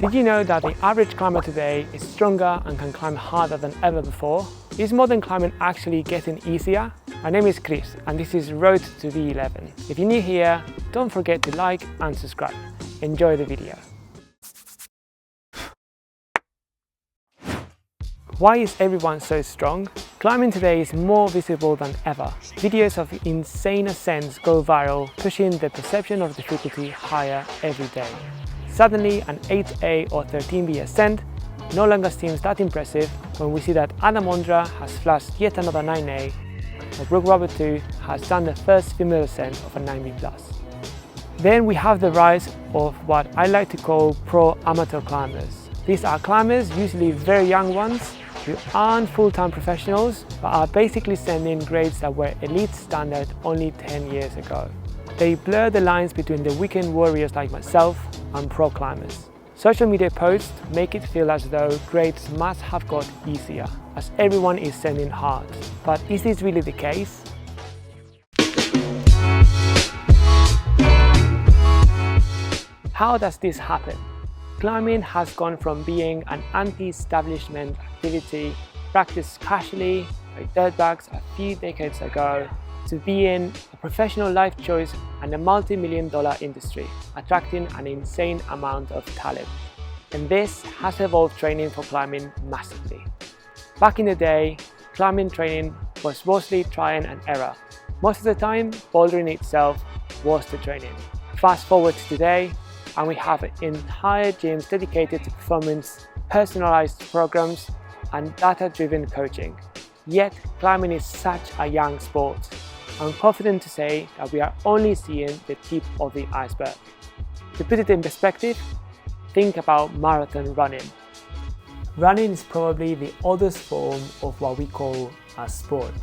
Did you know that the average climber today is stronger and can climb harder than ever before? Is modern climbing actually getting easier? My name is Chris and this is Road to the 11. If you're new here, don't forget to like and subscribe. Enjoy the video. Why is everyone so strong? Climbing today is more visible than ever. Videos of insane ascents go viral, pushing the perception of difficulty higher every day. Suddenly, an 8A or 13B ascent no longer seems that impressive when we see that Adam Ondra has flashed yet another 9A, or Brooke Robert too has done the first female ascent of a 9B+. Then we have the rise of what I like to call pro-amateur climbers. These are climbers, usually very young ones, who aren't full-time professionals but are basically sending grades that were elite standard only 10 years ago. They blur the lines between the weekend warriors like myself and pro climbers. Social media posts make it feel as though grades must have got easier, as everyone is sending hard. But is this really the case? How does this happen? Climbing has gone from being an anti-establishment activity practiced casually by dirtbags a few decades ago to being a professional life choice and a multi-million-dollar industry, attracting an insane amount of talent. And this has evolved training for climbing massively. Back in the day, climbing training was mostly trial and error. Most of the time, bouldering itself was the training. Fast forward to today, and we have entire gyms dedicated to performance, personalized programs, and data-driven coaching. Yet, climbing is such a young sport. I'm confident to say that we are only seeing the tip of the iceberg. To put it in perspective, think about marathon running. Running is probably the oldest form of what we call a sport.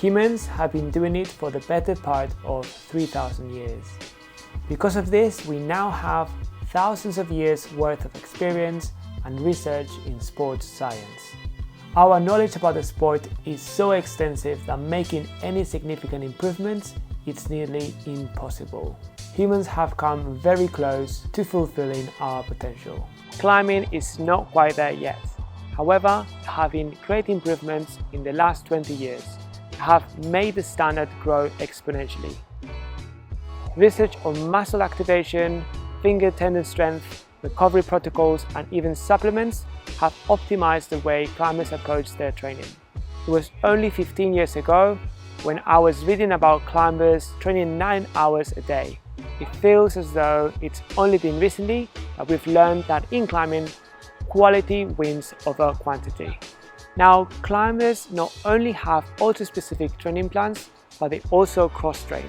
Humans have been doing it for the better part of 3,000 years. Because of this, we now have thousands of years worth of experience and research in sports science. Our knowledge about the sport is so extensive that making any significant improvements is nearly impossible. Humans have come very close to fulfilling our potential. Climbing is not quite there yet. However, there have been great improvements in the last 20 years that have made the standard grow exponentially. Research on muscle activation, finger tendon strength, recovery protocols, and even supplements have optimized the way climbers approach their training. It was only 15 years ago when I was reading about climbers training 9 hours a day. It feels as though it's only been recently that we've learned that in climbing, quality wins over quantity. Now, climbers not only have ultra-specific training plans, but they also cross-train.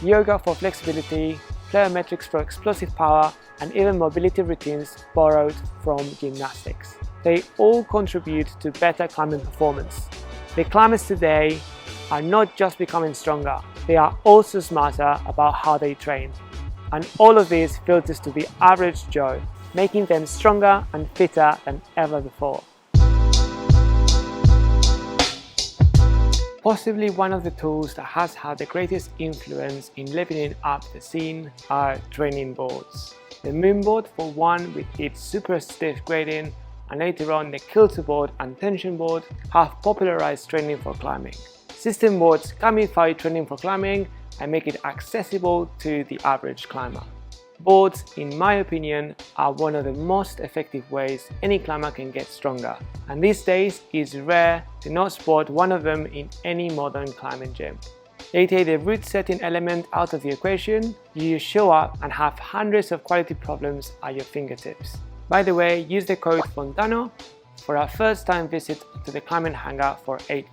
Yoga for flexibility, plyometrics for explosive power, and even mobility routines borrowed from gymnastics. They all contribute to better climbing performance. The climbers today are not just becoming stronger, they are also smarter about how they train. And all of this filters to the average Joe, making them stronger and fitter than ever before. Possibly one of the tools that has had the greatest influence in leveling up the scene are training boards. The Moonboard, for one, with its super stiff grading, and later on the Kilter board and tension board, have popularized training for climbing. System boards gamify training for climbing and make it accessible to the average climber. Boards, in my opinion, are one of the most effective ways any climber can get stronger, and these days it's rare to not spot one of them in any modern climbing gym. They take the route-setting element out of the equation, you just show up and have hundreds of quality problems at your fingertips. By the way, use the code FONTANO for our first time visit to the climbing hangar for £8.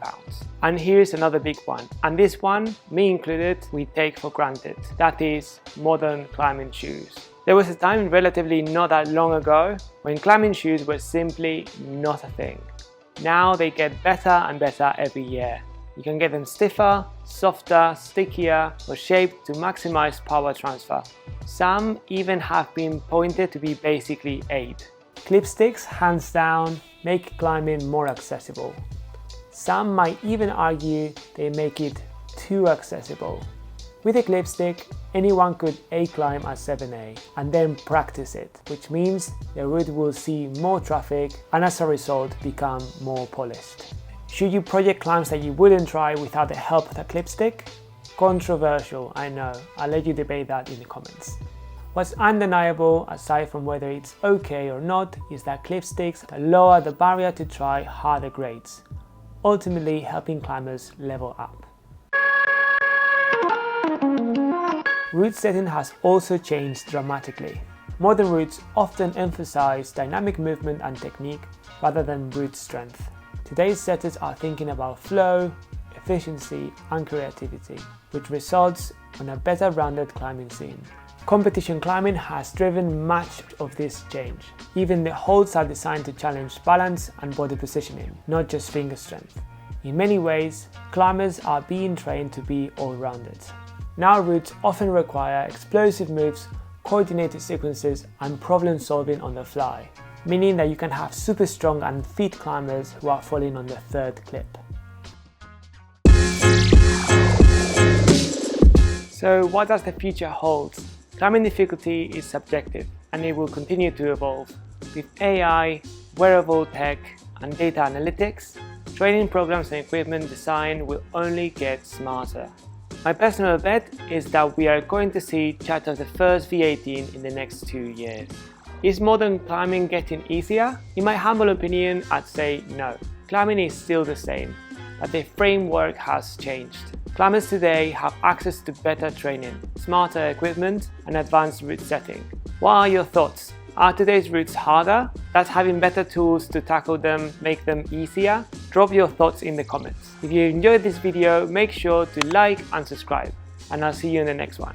And here's another big one, and this one, me included, we take for granted. That is modern climbing shoes. There was a time relatively not that long ago when climbing shoes were simply not a thing. Now they get better and better every year. You can get them stiffer, softer, stickier, or shaped to maximize power transfer. Some even have been pointed to be basically aid. Clipsticks, hands down, make climbing more accessible. Some might even argue they make it too accessible. With a clip stick, anyone could A-climb at 7A and then practice it, which means the route will see more traffic and as a result become more polished. Should you project climbs that you wouldn't try without the help of a clip stick? Controversial, I know. I'll let you debate that in the comments. What's undeniable, aside from whether it's okay or not, is that clip sticks lower the barrier to try harder grades, ultimately helping climbers level up. Route setting has also changed dramatically. Modern routes often emphasize dynamic movement and technique rather than route strength. Today's setters are thinking about flow, efficiency and creativity, which results in a better rounded climbing scene. Competition climbing has driven much of this change. Even the holds are designed to challenge balance and body positioning, not just finger strength. In many ways, climbers are being trained to be all-rounded. Now routes often require explosive moves, coordinated sequences and problem solving on the fly, meaning that you can have super strong and fit climbers who are falling on the third clip. So what does the future hold? Climbing difficulty is subjective and it will continue to evolve. With AI, wearable tech and data analytics, training programs and equipment design will only get smarter. My personal bet is that we are going to see chat of the first V18 in the next 2 years. Is modern climbing getting easier? In my humble opinion, I'd say no. Climbing is still the same, but the framework has changed. Climbers today have access to better training, smarter equipment, and advanced route setting. What are your thoughts? Are today's routes harder? Does having better tools to tackle them make them easier? Drop your thoughts in the comments. If you enjoyed this video, make sure to like and subscribe, and I'll see you in the next one.